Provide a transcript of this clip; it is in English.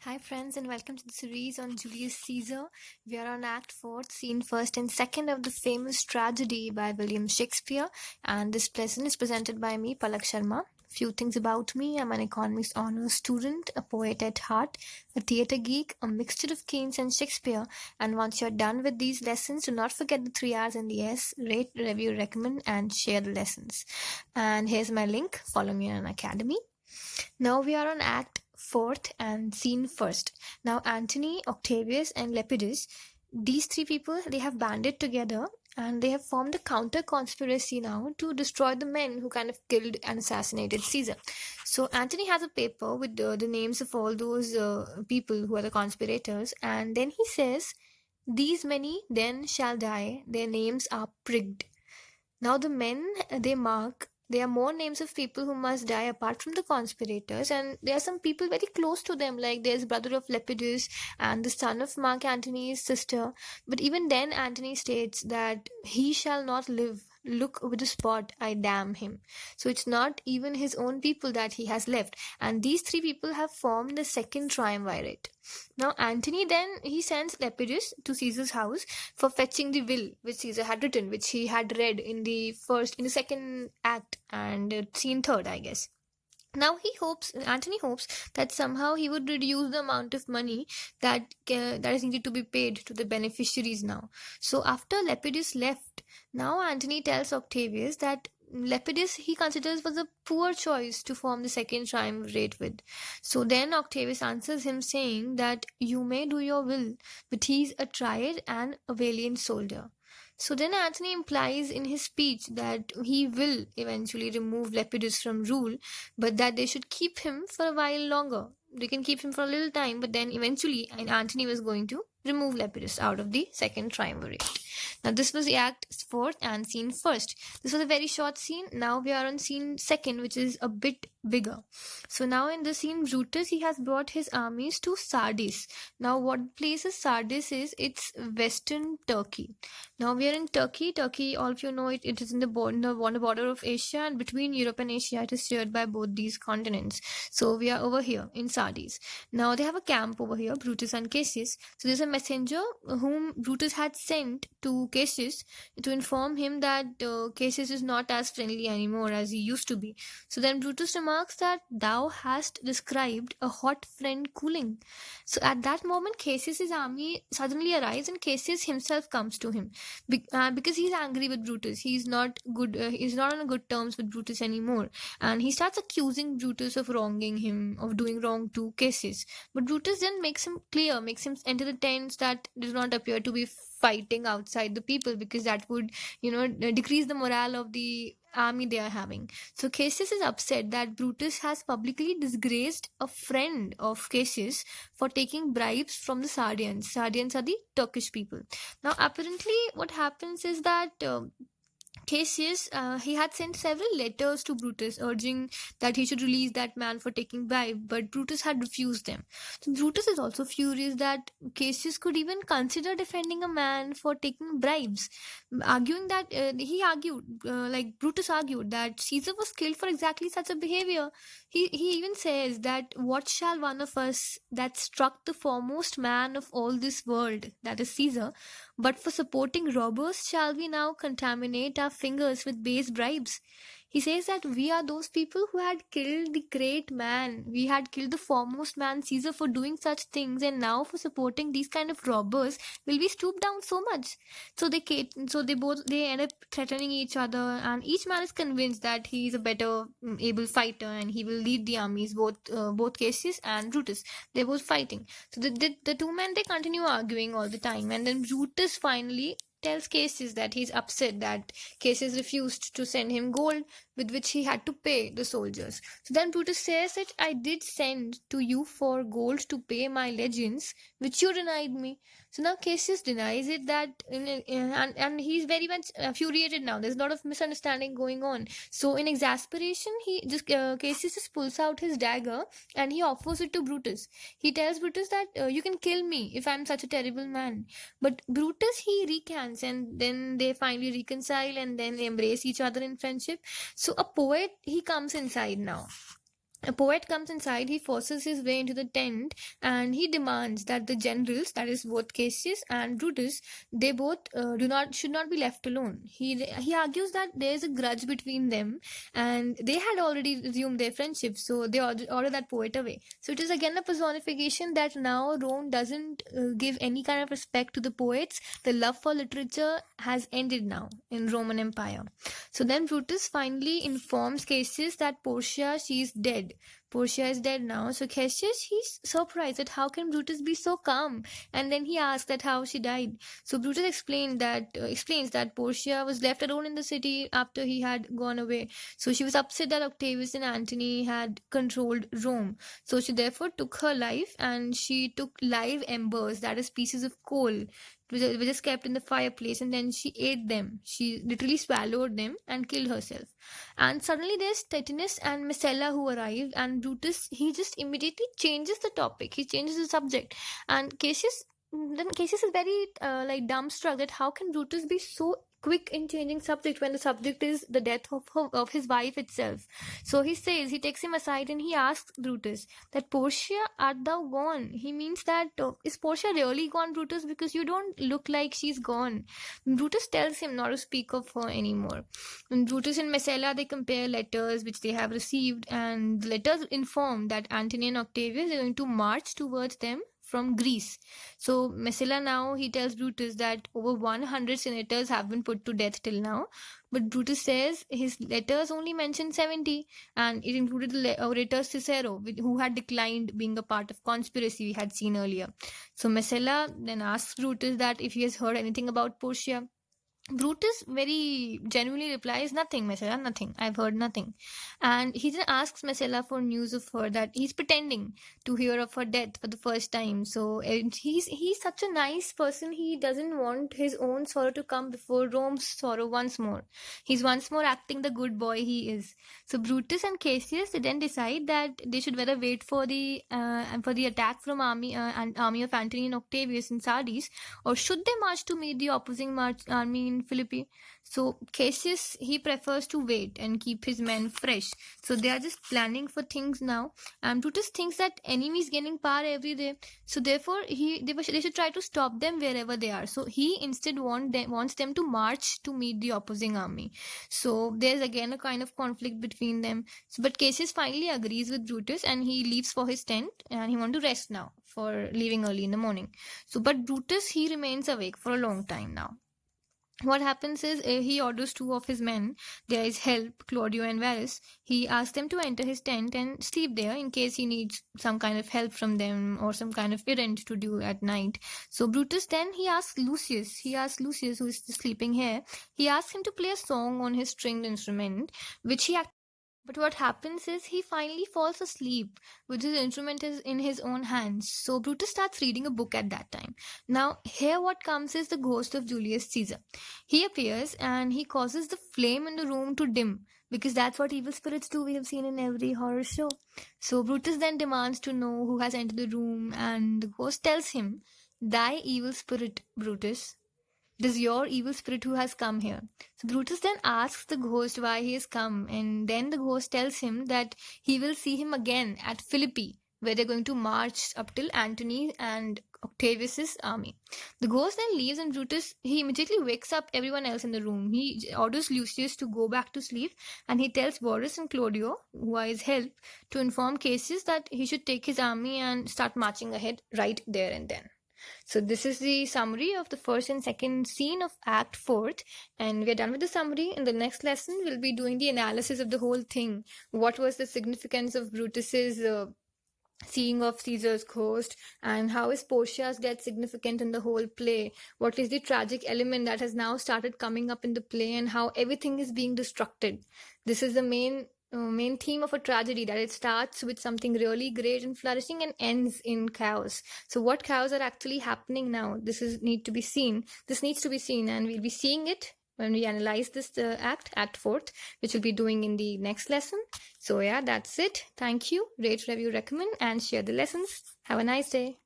Hi, friends, and welcome to the series on Julius Caesar. We are on Act 4, Scene 1st and 2nd of the famous tragedy by William Shakespeare. And this lesson is presented by me, Palak Sharma. Few things about me: I'm an economics honors student, a poet at heart, a theatre geek, a mixture of Keynes and Shakespeare. And once you're done with these lessons, do not forget the 3 R's and the S: rate, review, recommend, and share the lessons. And here's my link. Follow me on Unacademy. Now we are on Act 4th and Scene 1st. Now Antony, Octavius, and Lepidus, these three people, they have banded together and they have formed a counter conspiracy now to destroy the men who kind of killed and assassinated Caesar. So Antony has a paper with the names of all those people who are the conspirators, and then he says, "These many then shall die, their names are prigged." Now the men they mark, there are more names of people who must die apart from the conspirators, and there are some people very close to them, like there's brother of Lepidus and the son of Mark Antony's sister. But even then, Antony states that he shall not live. Look with the spot, I damn him. So it's not even his own people that he has left, and these three people have formed the second triumvirate. Now Antony then he sends Lepidus to Caesar's house for fetching the will which Caesar had written, which he had read in the second act and scene third, I guess. Now Antony hopes that somehow he would reduce the amount of money that is needed to be paid to the beneficiaries now. So after Lepidus left, now Antony tells Octavius that Lepidus he considers was a poor choice to form the second triumvirate with. So then Octavius answers him saying that you may do your will, but he's a triad and a valiant soldier. So then Antony implies in his speech that he will eventually remove Lepidus from rule, but that they should keep him for a while longer. They can keep him for a little time, but then eventually Antony was going to remove Lepidus out of the second triumvirate. Now this was the act 4th and scene 1st. This was a very short scene. Now we are on scene 2nd, which is a bit bigger. So now in the scene, Brutus he has brought his armies to Sardis. Now what place is Sardis is? It's western Turkey. Now we are in Turkey. Turkey, all of you know it. It is in the border of Asia, and between Europe and Asia, it is shared by both these continents. So we are over here in Sardis. Now they have a camp over here, Brutus and Cassius. So there's a messenger whom Brutus had sent to Cassius to inform him that Cassius is not as friendly anymore as he used to be. So then Brutus remarks that thou hast described a hot friend cooling. So at that moment, Cassius's army suddenly arrives, and Cassius himself comes to him because he's angry with Brutus. He's not good. He's not on good terms with Brutus anymore, and he starts accusing Brutus of wronging him, of doing wrong to Cassius. But Brutus then makes him clear, makes him enter the tents that does not appear to be fighting outside the people, because that would decrease the morale of the army they are having. So Cassius is upset that Brutus has publicly disgraced a friend of Cassius for taking bribes from the Sardians. Sardians are the Turkish people. Now apparently what happens is that Cassius, he had sent several letters to Brutus urging that he should release that man for taking bribe, but Brutus had refused them. So Brutus is also furious that Cassius could even consider defending a man for taking bribes, arguing that Brutus argued that Caesar was killed for exactly such a behavior. He even says that what shall one of us that struck the foremost man of all this world, that is Caesar, but for supporting robbers shall we now contaminate our fingers with base bribes? He says that we are those people who had killed the great man. We had killed the foremost man, Caesar, for doing such things, and now for supporting these kind of robbers, will we stoop down so much? So they end up threatening each other, and each man is convinced that he is a better able fighter, and he will lead the armies. Both Cassius and Brutus, they're both fighting. So the two men they continue arguing all the time, and then Brutus finally tells Cassius that he's upset that Cassius refused to send him gold with which he had to pay the soldiers. So then Brutus says that I did send to you for gold to pay my legions, which you denied me. So now Cassius denies it and he's very much infuriated now. There's a lot of misunderstanding going on. So in exasperation, Cassius just pulls out his dagger and he offers it to Brutus. He tells Brutus that you can kill me if I'm such a terrible man. But Brutus he recants, and then they finally reconcile and then they embrace each other in friendship. So a poet he comes inside now. A poet comes inside, he forces his way into the tent, and he demands that the generals, that is both Cassius and Brutus, they both do not should not be left alone. He argues that there is a grudge between them, and they had already resumed their friendship, so they order that poet away. So it is again a personification that now Rome doesn't give any kind of respect to the poets. The love for literature has ended now in Roman Empire. So then Brutus finally informs Cassius that Portia, she's dead. Portia is dead now. So Cassius, he's surprised that how can Brutus be so calm? And then he asks that how she died. So Brutus explains that Portia was left alone in the city after he had gone away. So she was upset that Octavius and Antony had controlled Rome. So she therefore took her life, and she took live embers, that is pieces of coal, which is kept in the fireplace, and then she ate them. She literally swallowed them and killed herself. And suddenly there's Titanus and Messala who arrive, and Brutus, he just immediately changes the topic. He changes the subject, and Cassius is very like dumbstruck that how can Brutus be so quick in changing subject when the subject is the death of his wife itself. So he takes him aside, and he asks Brutus that Portia, art thou gone? He means that is Portia really gone, Brutus? Because you don't look like she's gone. Brutus tells him not to speak of her anymore. And Brutus and Messala, they compare letters which they have received, and the letters inform that Antony and Octavius are going to march towards them from Greece. So Messala now, he tells Brutus that over 100 senators have been put to death till now, but Brutus says his letters only mention 70, and it included the orator Cicero, who had declined being a part of conspiracy we had seen earlier. So Messala then asks Brutus that if he has heard anything about Portia. Brutus very genuinely replies, "Nothing, Messala, nothing. I've heard nothing." And he then asks Messala for news of her, that he's pretending to hear of her death for the first time. So he's such a nice person. He doesn't want his own sorrow to come before Rome's sorrow once more. He's once more acting the good boy he is. So Brutus and Cassius, they then decide that they should rather wait for the attack from army of Antony and Octavius in Sardis, or should they march to meet the opposing army in Philippi. So Cassius, he prefers to wait and keep his men fresh. So they are just planning for things now. And Brutus thinks that enemy is gaining power every day. So therefore, they should try to stop them wherever they are. So he instead wants them to march to meet the opposing army. So there's again a kind of conflict between them. So, but Cassius finally agrees with Brutus, and he leaves for his tent, and he wants to rest now for leaving early in the morning. So, but Brutus, he remains awake for a long time now. What happens is he orders two of his men, there is help, Claudio and Varus. He asks them to enter his tent and sleep there in case he needs some kind of help from them or some kind of errand to do at night. So Brutus then, he asks Lucius, who is sleeping here, he asks him to play a song on his stringed instrument, which he but what happens is he finally falls asleep with his instrument in his own hands. So Brutus starts reading a book at that time. Now, here what comes is the ghost of Julius Caesar. He appears and he causes the flame in the room to dim, because that's what evil spirits do. We have seen in every horror show. So Brutus then demands to know who has entered the room, and the ghost tells him, "Thy evil spirit, Brutus. It is your evil spirit who has come here." So Brutus then asks the ghost why he has come, and then the ghost tells him that he will see him again at Philippi, where they're going to march up till Antony and Octavius's army. The ghost then leaves, and Brutus, he immediately wakes up everyone else in the room. He orders Lucius to go back to sleep, and he tells Varus and Claudio, who are his help, to inform Cassius that he should take his army and start marching ahead right there and then. So this is the summary of the first and second scene of Act 4th, and we're done with the summary. In the next lesson, we'll be doing the analysis of the whole thing. What was the significance of Brutus's seeing of Caesar's ghost, and how is Portia's death significant in the whole play? What is the tragic element that has now started coming up in the play, and how everything is being destructed? This is the main theme of a tragedy, that it starts with something really great and flourishing and ends in chaos. So what chaos are actually happening now? This needs to be seen, and we'll be seeing it when we analyze this Act 4th, which we'll be doing in the next lesson. So yeah, that's it. Thank you. Rate, review, recommend, and share the lessons. Have a nice day.